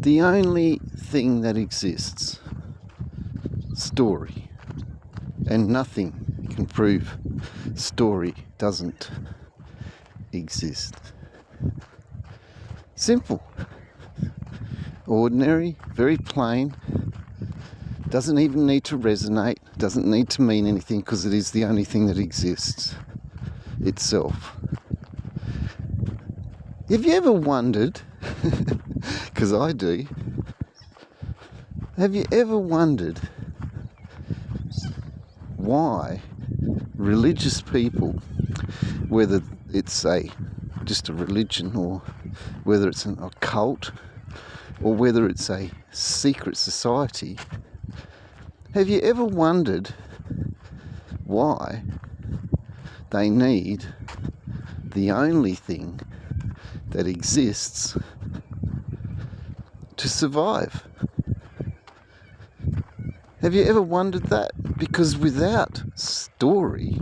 The only thing that exists, story, and nothing can prove story doesn't exist. Simple, ordinary, very plain, doesn't even need to resonate, doesn't need to mean anything because it is the only thing that exists itself. Have you ever wondered, because I do, have you ever wondered why religious people, whether it's just a religion or whether it's an occult or whether it's a secret society, have you ever wondered why they need the only thing that exists to survive? Have you ever wondered that? Because without story,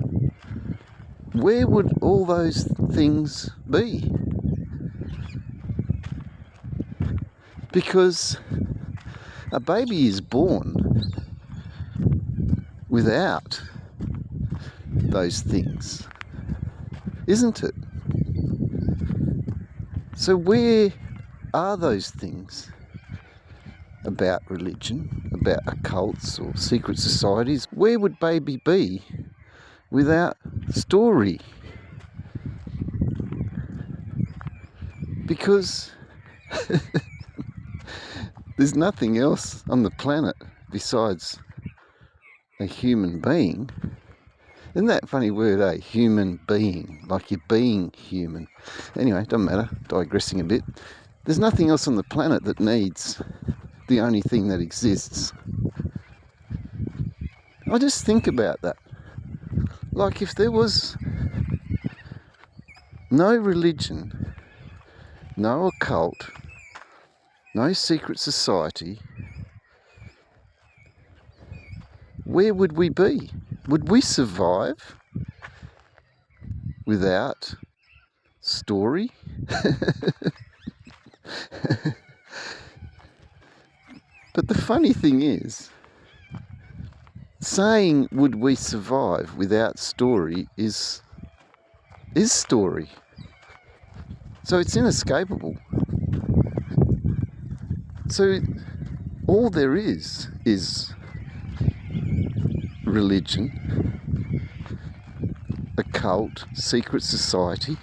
where would all those things be? Because a baby is born without those things, isn't it? So where are those things about religion, about occults or secret societies? Where would baby be without story? Because there's nothing else on the planet besides a human being. Isn't that a funny word, human being, like you're being human. Anyway, doesn't matter, digressing a bit. There's nothing else on the planet that needs the only thing that exists. I just think about that. Like if there was no religion, no occult, no secret society, where would we be? Would we survive without story? But the funny thing is, saying would we survive without story is story. So it's inescapable. So all there is religion, occult, secret society,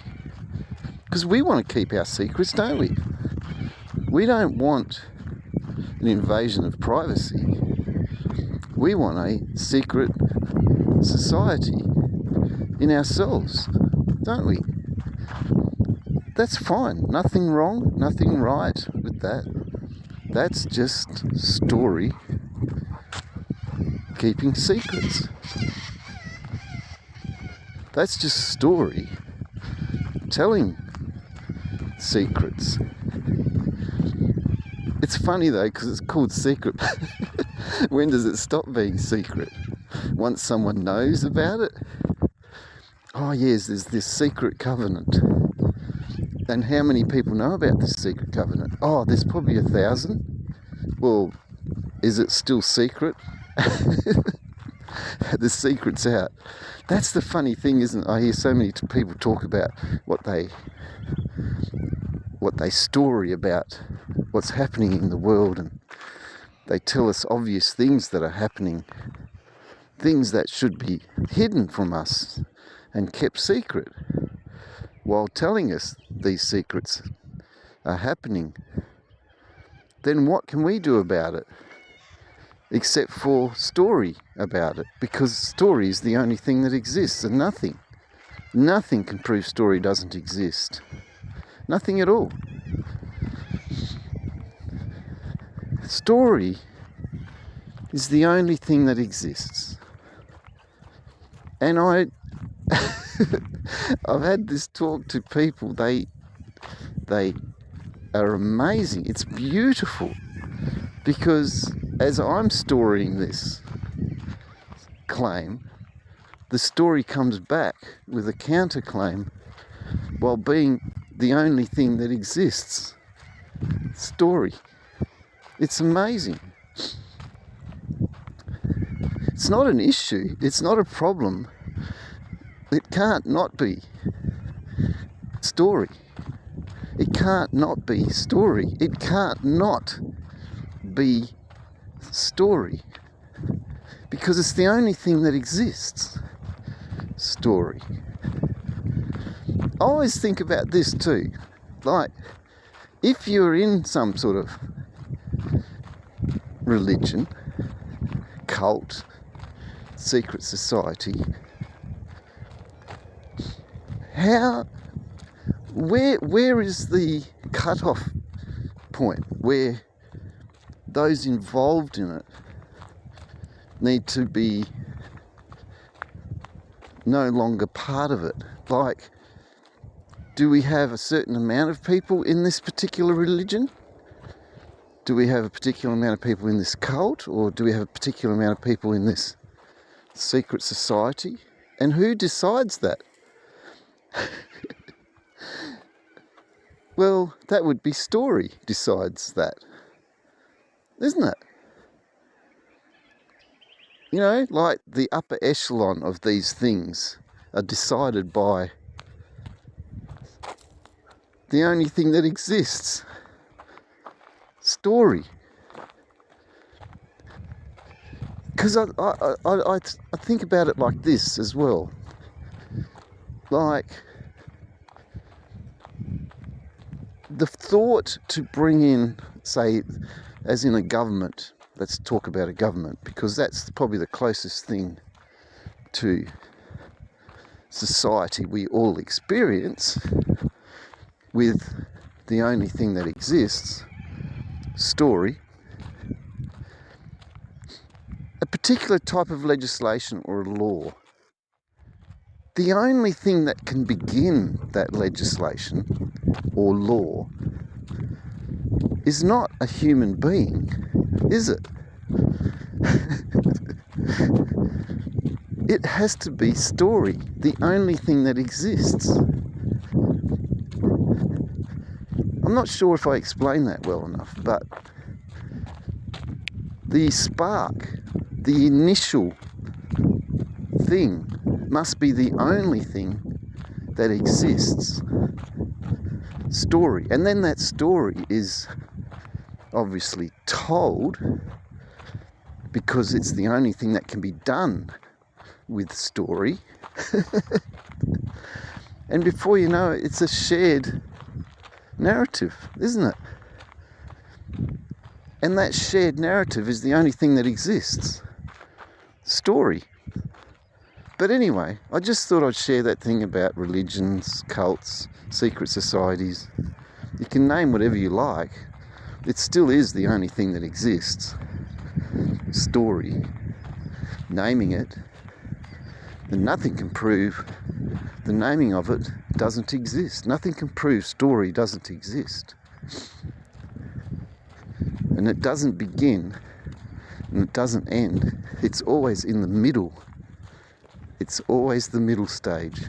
because we want to keep our secrets, don't we? We don't want an invasion of privacy. We want a secret society in ourselves, don't we? That's fine. Nothing wrong, nothing right with that. That's just story keeping secrets. That's just story telling secrets. It's funny though, because it's called secret. When does it stop being secret? Once someone knows about it? Oh yes, there's this secret covenant. And how many people know about this secret covenant? Oh, there's probably 1,000. Well, is it still secret? The secret's out. That's the funny thing, isn't it? I hear so many people talk about what they story about what's happening in the world, and they tell us obvious things that are happening, things that should be hidden from us and kept secret, while telling us these secrets are happening. Then what can we do about it? Except for story about it, because story is the only thing that exists, and nothing can prove story doesn't exist. Nothing at all. Story is the only thing that exists. And I've had this talk to people, they are amazing. It's beautiful, because as I'm storing this claim, the story comes back with a counterclaim while being the only thing that exists. Story. It's amazing. It's not an issue. It's not a problem. It can't not be story. It can't not be story. It can't not be story. Because it's the only thing that exists. Story. I always think about this too. Like, if you're in some sort of religion, cult, secret society, where is the cut-off point where those involved in it need to be no longer part of it? Like, do we have a certain amount of people in this particular religion? Do we have a particular amount of people in this cult? Or do we have a particular amount of people in this secret society? And who decides that? Well, that would be story decides that, isn't it? You know, like the upper echelon of these things are decided by the only thing that exists. Story. Because I think about it like this as well. Like, the thought to bring in, say, as in a government, let's talk about a government, because that's probably the closest thing to society we all experience, with the only thing that exists, story. A particular type of legislation or a law, the only thing that can begin that legislation or law is not a human being, is it? It has to be story, the only thing that exists. I'm not sure if I explained that well enough, but the spark, the initial thing, must be the only thing that exists. Story. And then that story is obviously told, because it's the only thing that can be done with story. And before you know it, it's a shared narrative, isn't it? And that shared narrative is the only thing that exists. Story. But anyway, I just thought I'd share that thing about religions, cults, secret societies. You can name whatever you like. It still is the only thing that exists. Story. Naming it, and nothing can prove the naming of it doesn't exist. Nothing can prove story doesn't exist. And it doesn't begin, and it doesn't end. It's always in the middle. It's always the middle stage.